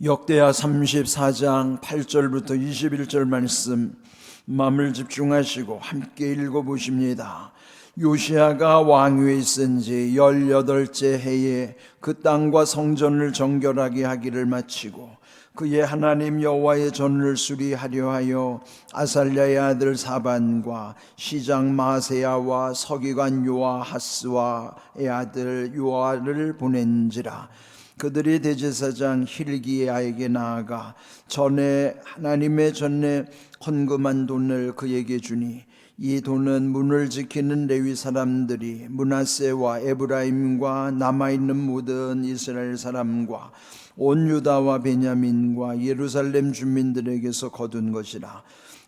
역대하 34장 8절부터 21절 말씀 마음을 집중하시고 함께 읽어보십니다. 요시야가 왕위에 있은 지 18째 해에 그 땅과 성전을 정결하게 하기를 마치고 그의 하나님 여호와의 전을 수리하려 하여 아살랴의 아들 사반과 시장 마세야와 서기관 요아하스와의 아들 요아를 보낸지라. 그들이 대제사장 hil기야에게 나아가 전에 하나님의 전에 헌금한 돈을 그에게 주니 이 돈은 문을 지키는 레위 사람들이 므낫세와 에브라임과 남아있는 모든 이스라엘 사람과 온 유다와 베냐민과 예루살렘 주민들에게서 거둔 것이라.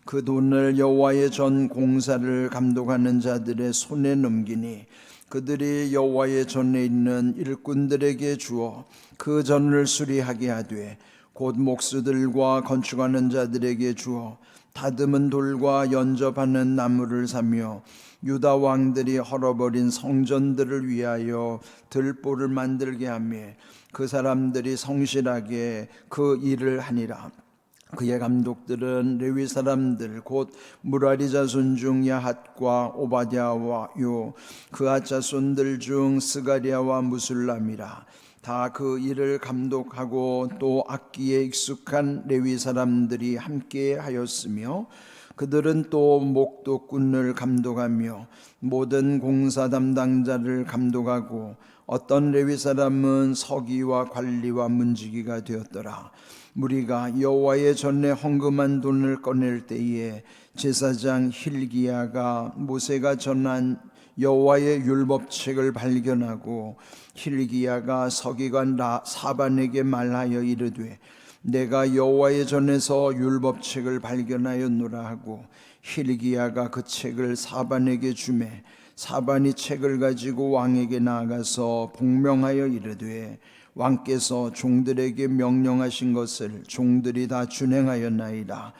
그 돈을 여호와의 전 공사를 감독하는 자들의 손에 넘기니 그들이 여호와의 전에 있는 일꾼들에게 주어 그 전을 수리하게 하되 곧 목수들과 건축하는 자들에게 주어 다듬은 돌과 연접하는 나무를 사며 유다 왕들이 헐어버린 성전들을 위하여 들보를 만들게 하며 그 사람들이 성실하게 그 일을 하니라. 그의 감독들은 레위 사람들 곧 무라리 자손 중 야핫과 오바댜와 요 그앗 자손들 중 스가랴와 무술람이라. 다 그 일을 감독하고 또 악기에 익숙한 레위 사람들이 함께 하였으며 그들은 또 목도꾼을 감독하며 모든 공사 담당자를 감독하고 어떤 레위 사람은 서기와 관리와 문지기가 되었더라. 무리가 여호와의 전에 헌금한 돈을 꺼낼 때에 제사장 hil기야가 모세가 전한 여호와의 율법책을 발견하고 hil기야가 서기관 사반에게 말하여 이르되 내가 여호와의 전에서 율법책을 발견하였노라 하고 hil기야가 그 책을 사반에게 주매 사반이 책을 가지고 왕에게 나아가서 복명하여 이르되 왕께서 종들에게 명령하신 것을 종들이 다 준행하였나이다.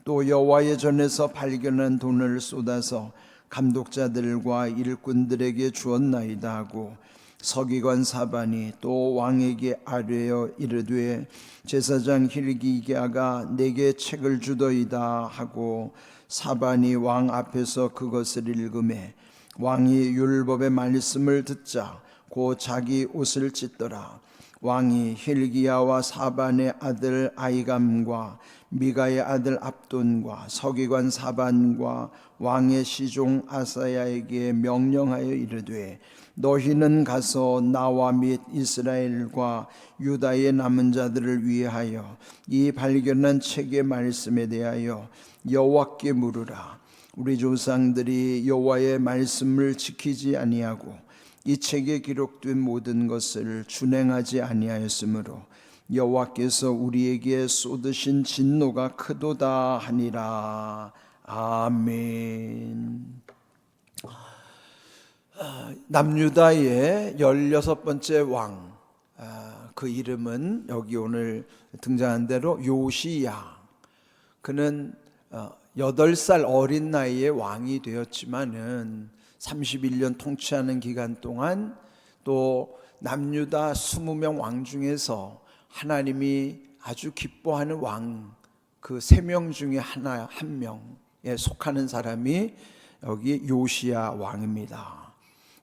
또 여호와의 전에서 발견한 돈을 쏟아서 감독자들과 일꾼들에게 주었나이다 하고 서기관 사반이 또 왕에게 아뢰어 이르되 제사장 hil기야가 내게 책을 주더이다 하고 사반이 왕 앞에서 그것을 읽으매 왕이 율법의 말씀을 듣자 곧 자기 옷을 찢더라. 왕이 hil기야와 사반의 아들 아이감과 미가의 아들 압돈과 서기관 사반과 왕의 시종 아사야에게 명령하여 이르되 너희는 가서 나와 및 이스라엘과 유다의 남은 자들을 위하여 이 발견한 책의 말씀에 대하여 여호와께 물으라. 우리 조상들이 여호와의 말씀을 지키지 아니하고 이 책에 기록된 모든 것을 준행하지 아니하였으므로 여호와께서 우리에게 쏟으신 진노가 크도다 하니라. 아멘. 남유다의 16번째 왕, 그 이름은 여기 오늘 등장한 대로 요시야. 그는 8살 어린 나이에 왕이 되었지만은 31년 통치하는 기간 동안 또 남유다 20명 왕 중에서 하나님이 아주 기뻐하는 왕 그 3명 중에 한 명에 속하는 사람이 여기 요시야 왕입니다.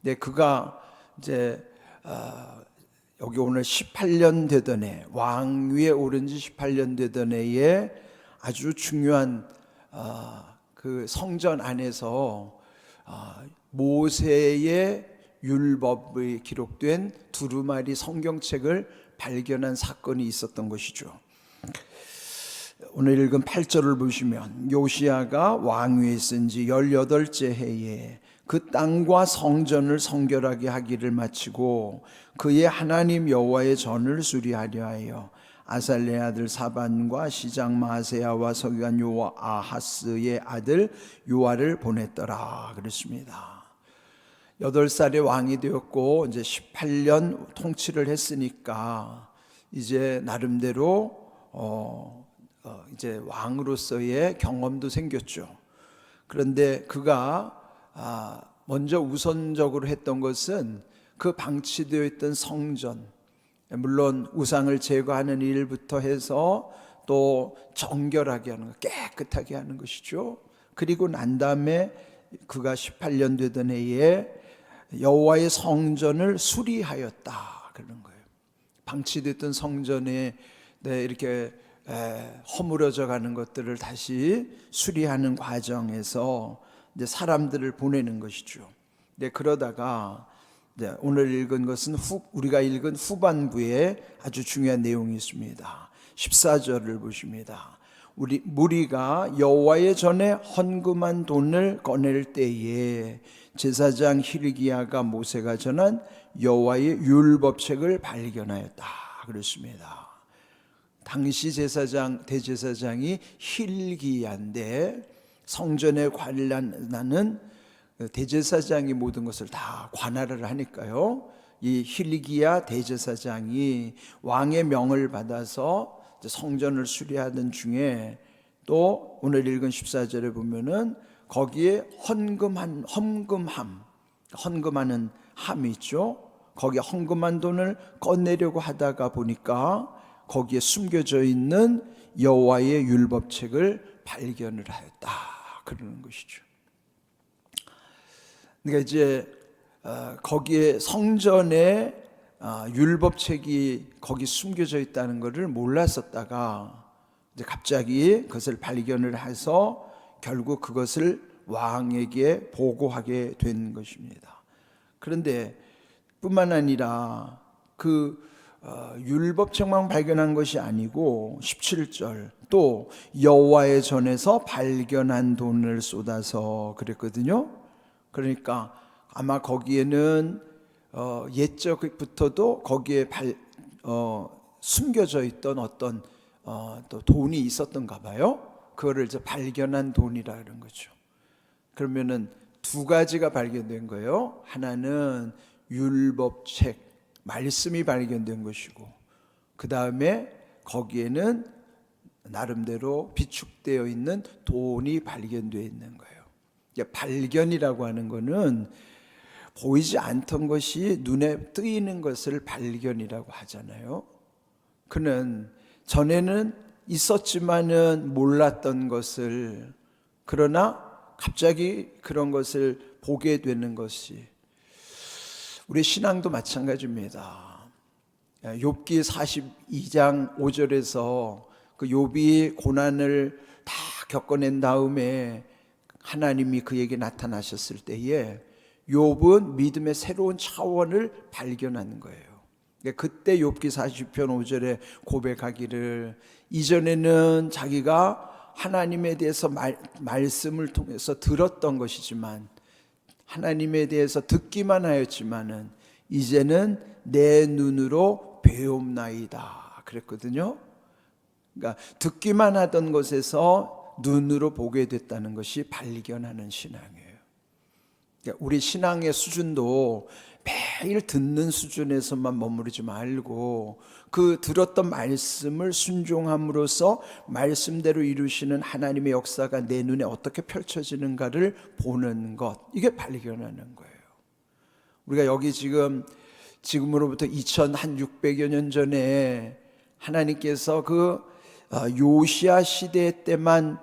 네, 그가 이제 여기 오늘 18년 되던 해, 왕위에 오른 지 18년 되던 해에 아주 중요한 그 성전 안에서 모세의 율법이 기록된 두루마리 성경책을 발견한 사건이 있었던 것이죠. 오늘 읽은 8절을 보시면 요시야가 왕위에 있은 지 18째 해에 그 땅과 성전을 성결하게 하기를 마치고 그의 하나님 여호와의 전을 수리하려 하여 아살랴의 아들 사반과 시장 마세야와 서기관 요아하스의 아들 요아를 보냈더라 그랬습니다. 8살에 왕이 되었고 이제 18년 통치를 했으니까 이제 나름대로 이제 왕으로서의 경험도 생겼죠. 그런데 그가 먼저 우선적으로 했던 것은 그 방치되어 있던 성전, 물론 우상을 제거하는 일부터 해서 또 정결하게 하는 것, 깨끗하게 하는 것이죠. 그리고 난 다음에 그가 18년 되던 해에 여호와의 성전을 수리하였다 그러는 거예요. 방치됐던 성전에 이렇게 허물어져 가는 것들을 다시 수리하는 과정에서 이제 사람들을 보내는 것이죠. 그러다가 오늘 읽은 것은 우리가 읽은 후반부에 아주 중요한 내용이 있습니다. 14절을 보십니다. 무리가 여호와의 전에 헌금한 돈을 꺼낼 때에 제사장 hil기야가 모세가 전한 여호와의 율법책을 발견하였다 그랬습니다. 당시 대제사장이 hil기야인데 성전에 관련하는 대제사장이 모든 것을 다 관할을 하니까요. 이 hil기야 대제사장이 왕의 명을 받아서 성전을 수리하던 중에 또 오늘 읽은 14절에 보면은 거기에 헌금하는 함이 있죠. 거기에 헌금한 돈을 꺼내려고 하다가 보니까 거기에 숨겨져 있는 여호와의 율법책을 발견을 하였다 그러는 것이죠. 그러니까 이제 거기에 성전에 율법책이 거기 숨겨져 있다는 것을 몰랐었다가 이제 갑자기 그것을 발견을 해서 결국 그것을 왕에게 보고하게 된 것입니다. 그런데 뿐만 아니라 그 율법책만 발견한 것이 아니고 17절 또 여호와의 전에서 발견한 돈을 쏟아서 그랬거든요. 그러니까 아마 거기에는 옛적부터도 거기에 숨겨져 있던 어떤 또 돈이 있었던가 봐요. 그거를 이제 발견한 돈이라 그런 거죠. 그러면은 두 가지가 발견된 거예요. 하나는 율법책, 말씀이 발견된 것이고, 그 다음에 거기에는 나름대로 비축되어 있는 돈이 발견되어 있는 거예요. 발견이라고 하는 거는 보이지 않던 것이 눈에 뜨이는 것을 발견이라고 하잖아요. 그는 전에는 있었지만은 몰랐던 것을, 그러나 갑자기 그런 것을 보게 되는 것이 우리 신앙도 마찬가지입니다. 욥기 42장 5절에서 그 욥이 고난을 다 겪어낸 다음에 하나님이 그에게 나타나셨을 때에 욥은 믿음의 새로운 차원을 발견하는 거예요. 그때 욥기 40편 5절에 고백하기를 이전에는 자기가 하나님에 대해서 말씀을 통해서 들었던 것이지만 하나님에 대해서 듣기만 하였지만은 이제는 내 눈으로 배움나이다 그랬거든요. 그러니까 듣기만 하던 것에서 눈으로 보게 됐다는 것이 발견하는 신앙이에요. 그러니까 우리 신앙의 수준도 매일 듣는 수준에서만 머무르지 말고 그 들었던 말씀을 순종함으로써 말씀대로 이루시는 하나님의 역사가 내 눈에 어떻게 펼쳐지는가를 보는 것, 이게 발견하는 거예요. 우리가 여기 지금으로부터 2600여 년 전에 하나님께서 그 요시야 시대 때만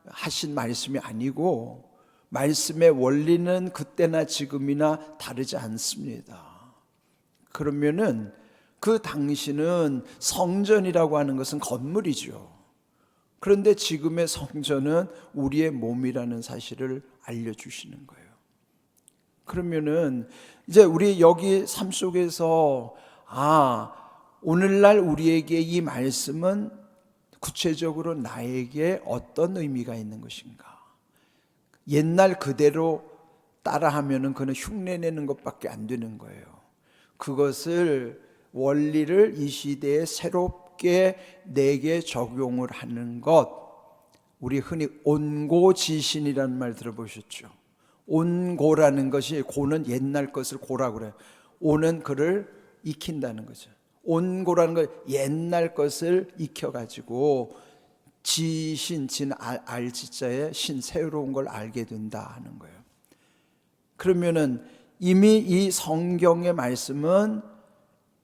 하신 말씀이 아니고 말씀의 원리는 그때나 지금이나 다르지 않습니다. 그러면은 그 당시는 성전이라고 하는 것은 건물이죠. 그런데 지금의 성전은 우리의 몸이라는 사실을 알려주시는 거예요. 그러면은 이제 우리 여기 삶 속에서 오늘날 우리에게 이 말씀은 구체적으로 나에게 어떤 의미가 있는 것인가? 옛날 그대로 따라하면은 그는 흉내내는 것밖에 안 되는 거예요. 그것을 원리를 이 시대에 새롭게 내게 적용을 하는 것, 우리 흔히 온고지신이라는 말 들어보셨죠? 온고라는 것이, 고는 옛날 것을 고라고 그래요. 오는 그를 익힌다는 거죠. 온고라는 건 옛날 것을 익혀가지고 지신, 알지자에 신, 새로운 걸 알게 된다 하는 거예요. 그러면은 이미 이 성경의 말씀은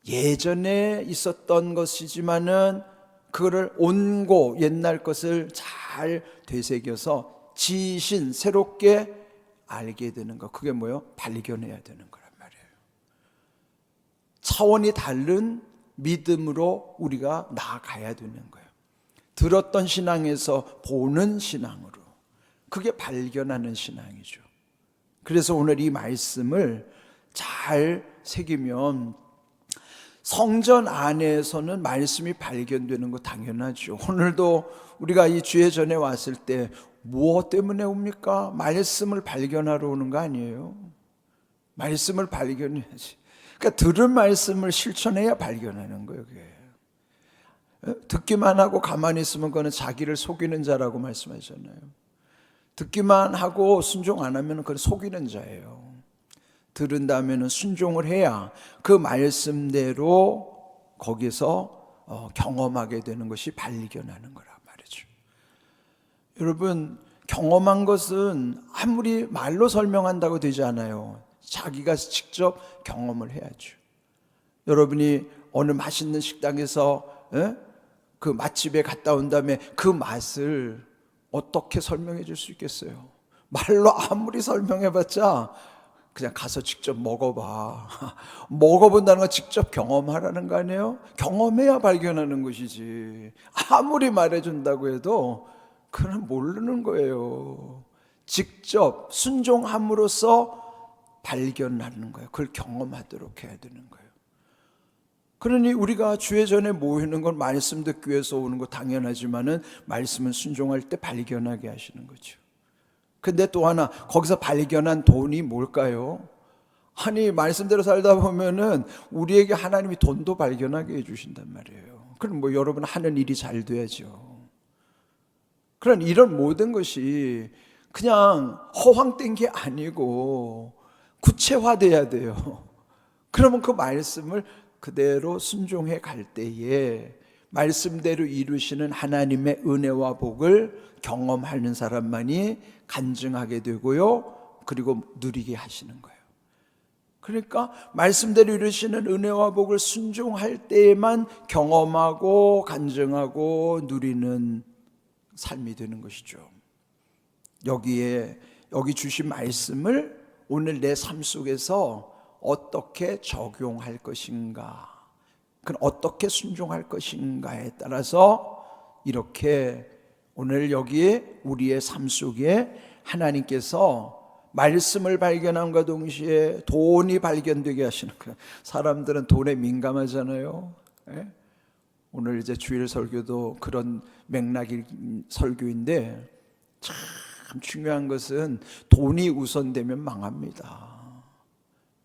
예전에 있었던 것이지만은 그거를 온고 옛날 것을 잘 되새겨서 지신 새롭게 알게 되는 것, 그게 뭐예요? 발견해야 되는 거란 말이에요. 차원이 다른 믿음으로 우리가 나아가야 되는 거예요. 들었던 신앙에서 보는 신앙으로, 그게 발견하는 신앙이죠. 그래서 오늘 이 말씀을 잘 새기면 성전 안에서는 말씀이 발견되는 거 당연하죠. 오늘도 우리가 이 주의 전에 왔을 때 무엇 때문에 옵니까? 말씀을 발견하러 오는 거 아니에요? 말씀을 발견해야지. 그러니까 들은 말씀을 실천해야 발견하는 거예요. 그게. 듣기만 하고 가만히 있으면 그거는 자기를 속이는 자라고 말씀하셨잖아요. 듣기만 하고 순종 안 하면 그건 속이는 자예요. 들은 다음에는 순종을 해야 그 말씀대로 거기서 경험하게 되는 것이 발견하는 거란 말이죠. 여러분, 경험한 것은 아무리 말로 설명한다고 되지 않아요. 자기가 직접 경험을 해야죠. 여러분이 어느 맛있는 식당에서 그 맛집에 갔다 온 다음에 그 맛을 어떻게 설명해 줄 수 있겠어요? 말로 아무리 설명해봤자 그냥 가서 직접 먹어봐. 먹어본다는 건 직접 경험하라는 거 아니에요? 경험해야 발견하는 것이지. 아무리 말해준다고 해도 그건 모르는 거예요. 직접 순종함으로써 발견하는 거예요. 그걸 경험하도록 해야 되는 거예요. 그러니 우리가 주의 전에 모이는 건 말씀 듣기 위해서 오는 거 당연하지만은 말씀은 순종할 때 발견하게 하시는 거죠. 근데 또 하나, 거기서 발견한 돈이 뭘까요? 아니, 말씀대로 살다 보면은 우리에게 하나님이 돈도 발견하게 해주신단 말이에요. 그럼 뭐 여러분 하는 일이 잘 돼야죠. 그런 이런 모든 것이 그냥 허황된 게 아니고 구체화돼야 돼요. 그러면 그 말씀을 그대로 순종해 갈 때에 말씀대로 이루시는 하나님의 은혜와 복을 경험하는 사람만이 간증하게 되고요, 그리고 누리게 하시는 거예요. 그러니까 말씀대로 이루시는 은혜와 복을 순종할 때에만 경험하고 간증하고 누리는 삶이 되는 것이죠. 여기 주신 말씀을 오늘 내 삶 속에서 어떻게 적용할 것인가, 그건 어떻게 순종할 것인가에 따라서 이렇게 오늘 여기에 우리의 삶 속에 하나님께서 말씀을 발견함과 동시에 돈이 발견되게 하시는 거예요. 사람들은 돈에 민감하잖아요. 오늘 이제 주일 설교도 그런 맥락의 설교인데 참 중요한 것은 돈이 우선되면 망합니다.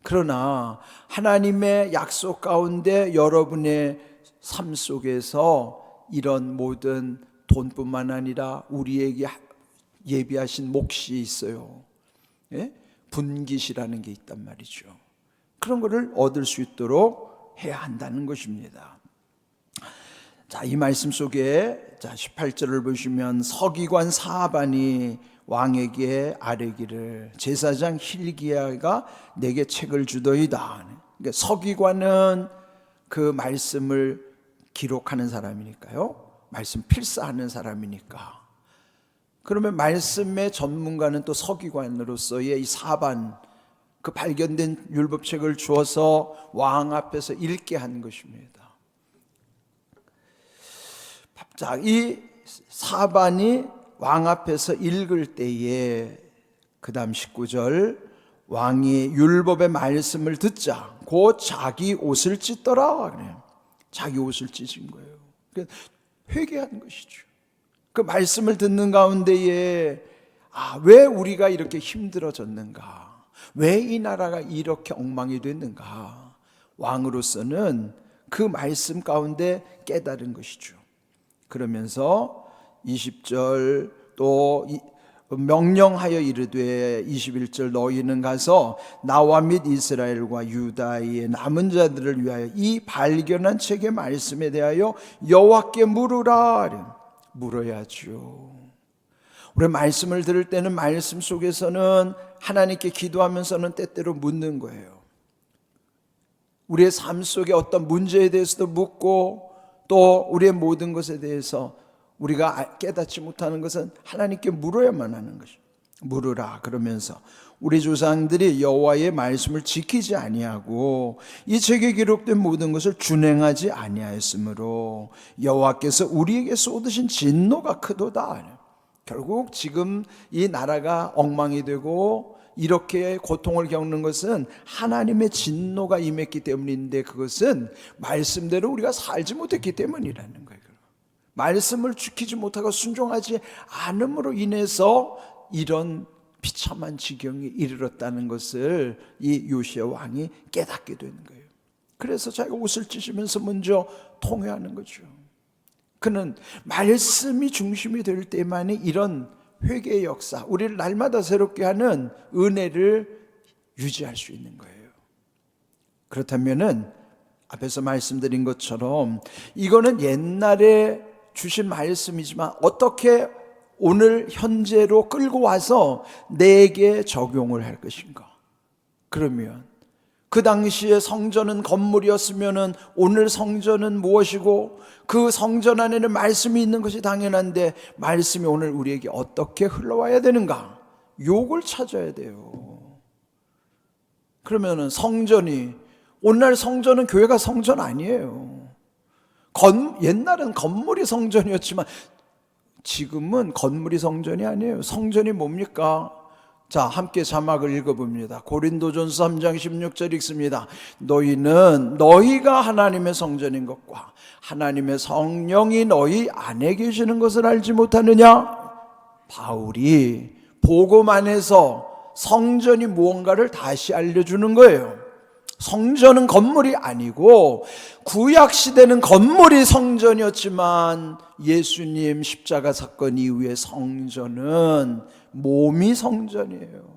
그러나 하나님의 약속 가운데 여러분의 삶 속에서 이런 모든 돈뿐만 아니라 우리에게 예비하신 몫이 있어요. 분깃이라는 게 있단 말이죠. 그런 것을 얻을 수 있도록 해야 한다는 것입니다. 자, 이 말씀 속에 18절을 보시면 서기관 사반이 왕에게 아뢰기를 제사장 hil기야가 내게 책을 주더이다. 그러니까 서기관은 그 말씀을 기록하는 사람이니까요, 말씀 필사하는 사람이니까. 그러면 말씀의 전문가는 또 서기관으로서의 이 사반, 그 발견된 율법책을 주어서 왕 앞에서 읽게 한 것입니다. 자, 이 사반이 왕 앞에서 읽을 때에 그 다음 19절, 왕이 율법의 말씀을 듣자 곧 자기 옷을 찢더라. 그래요. 자기 옷을 찢은 거예요. 그러니까 회개한 것이죠. 그 말씀을 듣는 가운데에 왜 우리가 이렇게 힘들어졌는가, 왜 이 나라가 이렇게 엉망이 됐는가, 왕으로서는 그 말씀 가운데 깨달은 것이죠. 그러면서 20절 또 명령하여 이르되 21절 너희는 가서 나와 및 이스라엘과 유다의 남은 자들을 위하여 이 발견한 책의 말씀에 대하여 여호와께 물으라. 물어야죠. 우리 말씀을 들을 때는 말씀 속에서는 하나님께 기도하면서는 때때로 묻는 거예요. 우리의 삶 속에 어떤 문제에 대해서도 묻고 또 우리의 모든 것에 대해서 우리가 깨닫지 못하는 것은 하나님께 물어야만 하는 것이죠. 물으라 그러면서 우리 조상들이 여호와의 말씀을 지키지 아니하고 이 책에 기록된 모든 것을 준행하지 아니하였으므로 여호와께서 우리에게 쏟으신 진노가 크도다. 결국 지금 이 나라가 엉망이 되고 이렇게 고통을 겪는 것은 하나님의 진노가 임했기 때문인데, 그것은 말씀대로 우리가 살지 못했기 때문이라는 거예요. 말씀을 지키지 못하고 순종하지 않음으로 인해서 이런 비참한 지경에 이르렀다는 것을 이 요시야 왕이 깨닫게 되는 거예요. 그래서 자기가 옷을 찢으면서 먼저 통회하는 거죠. 그는 말씀이 중심이 될 때만이 이런 회개의 역사, 우리를 날마다 새롭게 하는 은혜를 유지할 수 있는 거예요. 그렇다면은 앞에서 말씀드린 것처럼 이거는 옛날에 주신 말씀이지만 어떻게 오늘 현재로 끌고 와서 내게 적용을 할 것인가? 그러면 그 당시에 성전은 건물이었으면 오늘 성전은 무엇이고, 그 성전 안에는 말씀이 있는 것이 당연한데 말씀이 오늘 우리에게 어떻게 흘러와야 되는가? 요걸 찾아야 돼요. 그러면은 성전이, 오늘날 성전은 교회가 성전 아니에요. 옛날은 건물이 성전이었지만 지금은 건물이 성전이 아니에요. 성전이 뭡니까? 자, 함께 자막을 읽어봅니다. 고린도전서 3장 16절 읽습니다. 너희는 너희가 하나님의 성전인 것과 하나님의 성령이 너희 안에 계시는 것을 알지 못하느냐? 바울이 복음 안에서 성전이 무언가를 다시 알려주는 거예요. 성전은 건물이 아니고 구약시대는 건물이 성전이었지만 예수님 십자가 사건 이후의 성전은 몸이 성전이에요.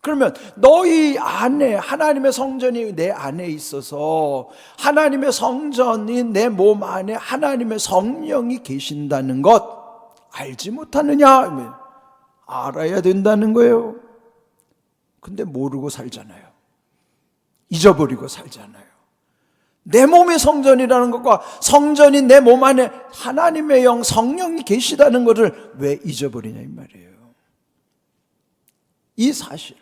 그러면 너희 안에 하나님의 성전이 내 안에 있어서 하나님의 성전인 내 몸 안에 하나님의 성령이 계신다는 것 알지 못하느냐? 알아야 된다는 거예요. 근데 모르고 살잖아요. 잊어버리고 살잖아요. 내 몸이 성전이라는 것과 성전인 내 몸 안에 하나님의 영 성령이 계시다는 것을 왜 잊어버리냐 이 말이에요. 이 사실.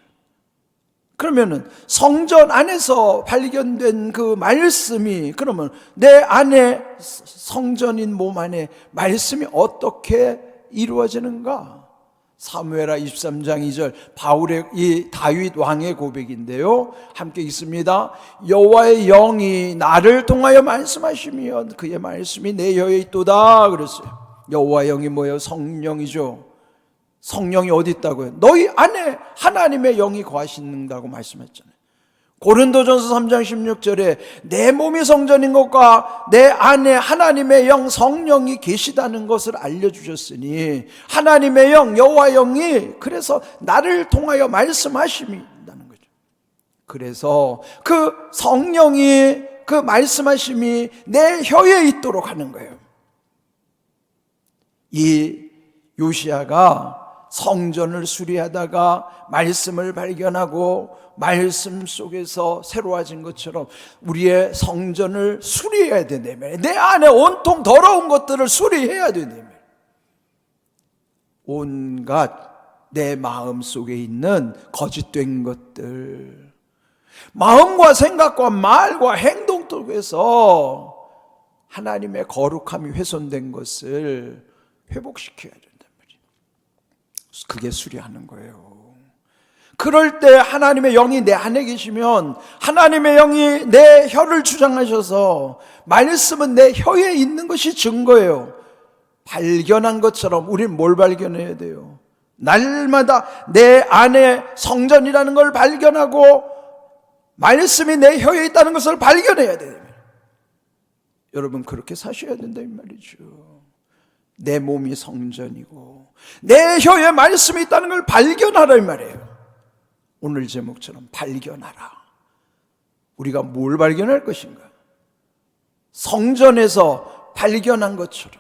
그러면은 성전 안에서 발견된 그 말씀이, 그러면 내 안에 성전인 몸 안에 말씀이 어떻게 이루어지는가? 사무엘하 23장 2절 바울의 이 다윗 왕의 고백인데요. 함께 읽습니다. 여호와의 영이 나를 통하여 말씀하시면 그의 말씀이 내 혀에 있도다 그랬어요. 여호와의 영이 뭐예요? 성령이죠. 성령이 어디 있다고요? 너희 안에 하나님의 영이 거하신다고 말씀했잖아요. 고린도전서 3장 16절에 내 몸이 성전인 것과 내 안에 하나님의 영 성령이 계시다는 것을 알려주셨으니 하나님의 영 여호와 영이 그래서 나를 통하여 말씀하심이라는 거죠. 그래서 그 성령이 그 말씀하심이 내 혀에 있도록 하는 거예요. 이 요시야가 성전을 수리하다가 말씀을 발견하고 말씀 속에서 새로워진 것처럼 우리의 성전을 수리해야 된다면, 내 안에 온통 더러운 것들을 수리해야 된다면, 온갖 내 마음 속에 있는 거짓된 것들, 마음과 생각과 말과 행동 속에서 하나님의 거룩함이 훼손된 것을 회복시켜야 된단 말이에요. 그게 수리하는 거예요. 그럴 때 하나님의 영이 내 안에 계시면 하나님의 영이 내 혀를 주장하셔서 말씀은 내 혀에 있는 것이 증거예요. 발견한 것처럼 우리는 뭘 발견해야 돼요? 날마다 내 안에 성전이라는 걸 발견하고 말씀이 내 혀에 있다는 것을 발견해야 돼요. 여러분 그렇게 사셔야 된다 이 말이죠. 내 몸이 성전이고 내 혀에 말씀이 있다는 걸 발견하라 이 말이에요. 오늘 제목처럼 발견하라. 우리가 뭘 발견할 것인가? 성전에서 발견한 것처럼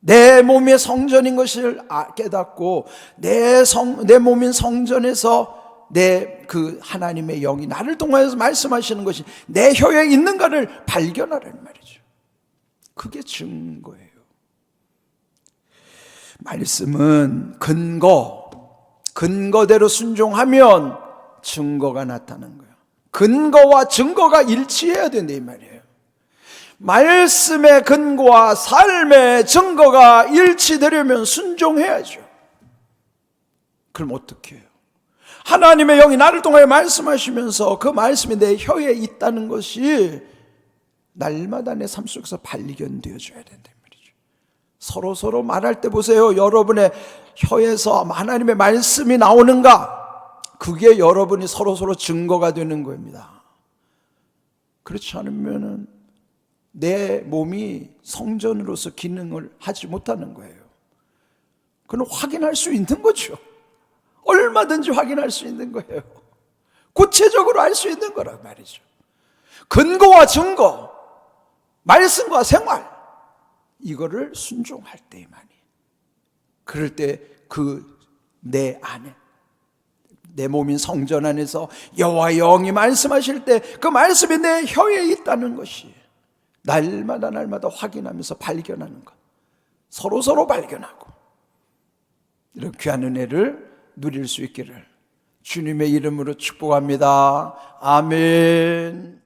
내 몸의 성전인 것을 깨닫고 내 몸인 성전에서 내 그 하나님의 영이 나를 통하여서 말씀하시는 것이 내 혀에 있는가를 발견하라는 말이죠. 그게 증거예요. 말씀은 근거대로 순종하면 증거가 나타나는 거예요. 근거와 증거가 일치해야 된다 이 말이에요. 말씀의 근거와 삶의 증거가 일치되려면 순종해야죠. 그럼 어떻게 해요? 하나님의 영이 나를 통하여 말씀하시면서 그 말씀이 내 혀에 있다는 것이 날마다 내 삶 속에서 발견되어져야 된다 말이죠. 서로 말할 때 보세요. 여러분의 혀에서 하나님의 말씀이 나오는가? 그게 여러분이 서로 증거가 되는 겁니다. 그렇지 않으면 내 몸이 성전으로서 기능을 하지 못하는 거예요. 그건 확인할 수 있는 거죠. 얼마든지 확인할 수 있는 거예요. 구체적으로 알 수 있는 거란 말이죠. 근거와 증거, 말씀과 생활, 이거를 순종할 때만이. 그럴 때 내 안에, 내 몸인 성전 안에서 여호와 영이 말씀하실 때 그 말씀이 내 혀에 있다는 것이 날마다 확인하면서 발견하는 것. 서로 발견하고 이런 귀한 은혜를 누릴 수 있기를 주님의 이름으로 축복합니다. 아멘.